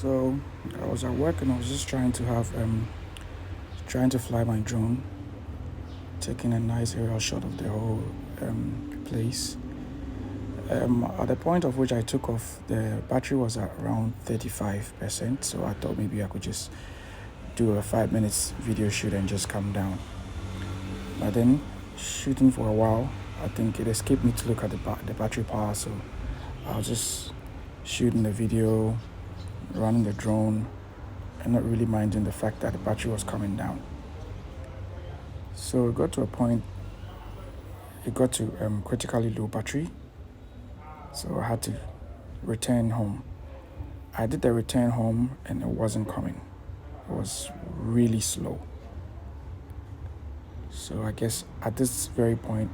So I was at work and I was just trying to fly my drone, taking a nice aerial shot of the whole place. At the point of which I took off, the battery was at around 35%. So I thought maybe I could just do a 5 minutes video shoot and just come down. But then shooting for a while, I think it escaped me to look at the battery power. So I was just shooting the video, running the drone, and not really minding the fact that the battery was coming down. So it got to a point, it got to critically low battery. So I had to return home. I did the return home and it wasn't coming. It was really slow. So I guess at this very point,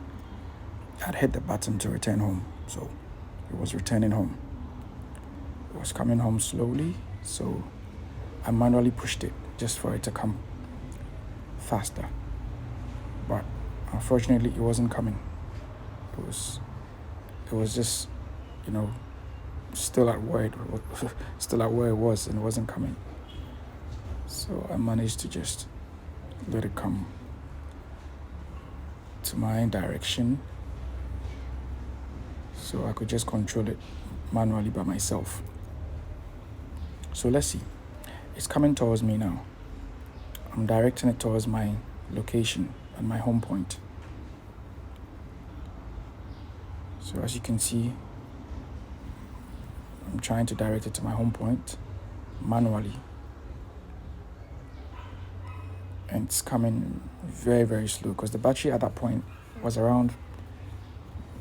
I'd hit the button to return home. So it was returning home. It was coming home slowly. So I manually pushed it just for it to come faster. But unfortunately, it wasn't coming. It was just, you know, still at where it was, and it wasn't coming. So I managed to just let it come to my direction, so I could just control it manually by myself. So let's see. It's coming towards me now. I'm directing it towards my location and my home point. So as you can see, I'm trying to direct it to my home point manually. And it's coming very, very slow because the battery at that point was around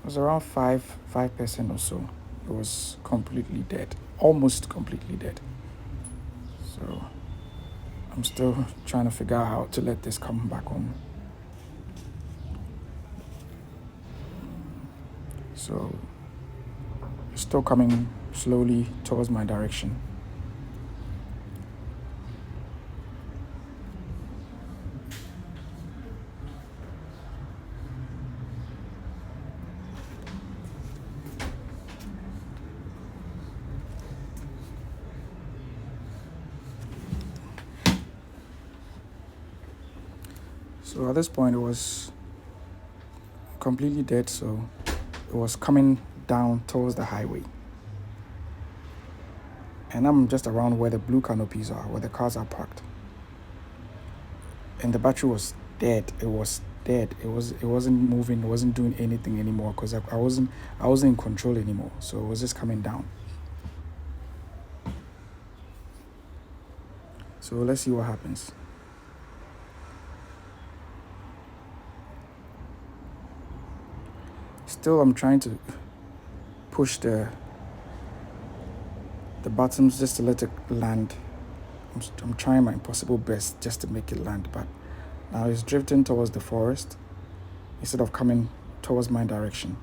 5% or so. It was completely dead, almost completely dead. So I'm still trying to figure out how to let this come back on. So it's still coming slowly towards my direction. So at this point, it was completely dead. So it was coming down towards the highway. And I'm just around where the blue canopies are, where the cars are parked. And the battery was dead. It was dead. It wasn't moving. It wasn't doing anything anymore because I wasn't in control anymore. So it was just coming down. So let's see what happens. Still, I'm trying to push the buttons just to let it land. I'm trying my possible best just to make it land, but now it's drifting towards the forest instead of coming towards my direction.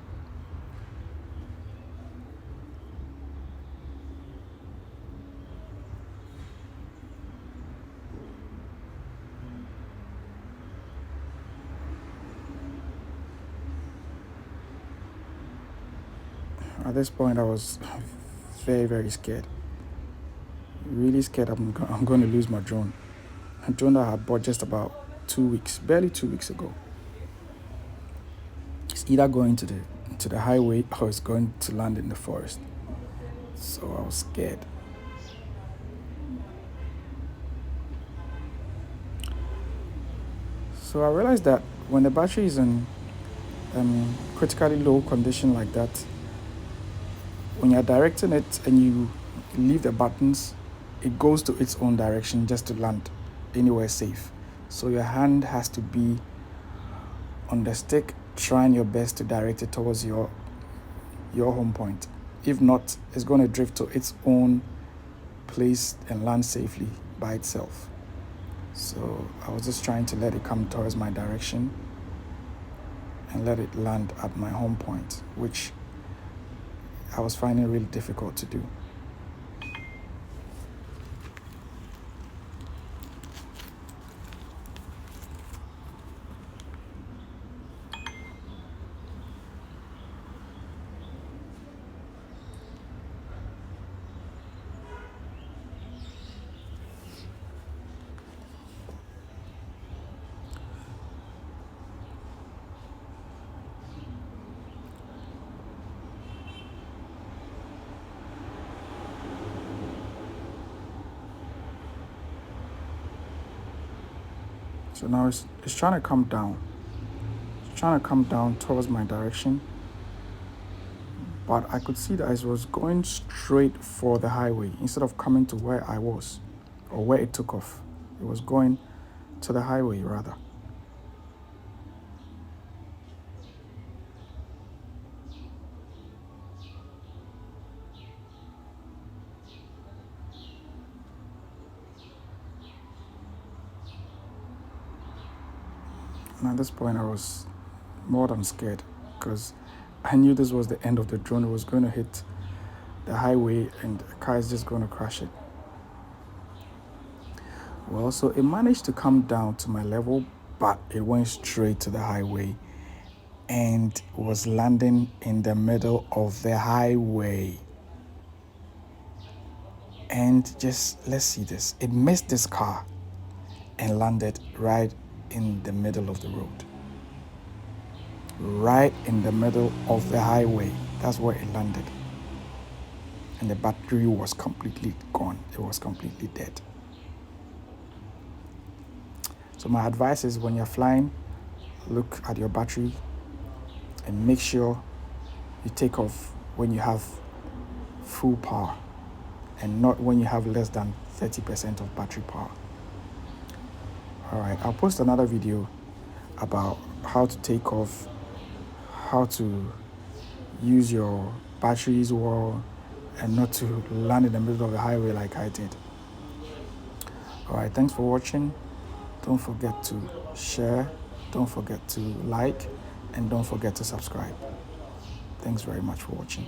At this point, I was very, very scared. Really scared I'm going to lose my drone. A drone that I had bought just about barely 2 weeks ago. It's either going to the highway or it's going to land in the forest. So I was scared. So I realized that when the battery is in critically low condition like that, when you're directing it and you leave the buttons, it goes to its own direction just to land anywhere safe. So your hand has to be on the stick, trying your best to direct it towards your home point. If not, it's going to drift to its own place and land safely by itself. So I was just trying to let it come towards my direction and let it land at my home point, which I was finding really difficult to do. So now it's trying to come down. It's trying to come down towards my direction. But I could see that it was going straight for the highway instead of coming to where I was or where it took off. It was going to the highway rather. And at this point, I was more than scared because I knew this was the end of the drone. It was going to hit the highway and the car is just going to crash it. Well, so it managed to come down to my level, but it went straight to the highway and was landing in the middle of the highway. And just, let's see this. It missed this car and landed right in the middle of the road. Right in the middle of the highway. That's where it landed. And the battery was completely gone. It was completely dead. So my advice is when you're flying, look at your battery and make sure you take off when you have full power and not when you have less than 30% of battery power. All right, I'll post another video about how to take off, how to use your batteries well, and not to land in the middle of the highway like I did. All right, thanks for watching. Don't forget to share, don't forget to like, and don't forget to subscribe. Thanks very much for watching.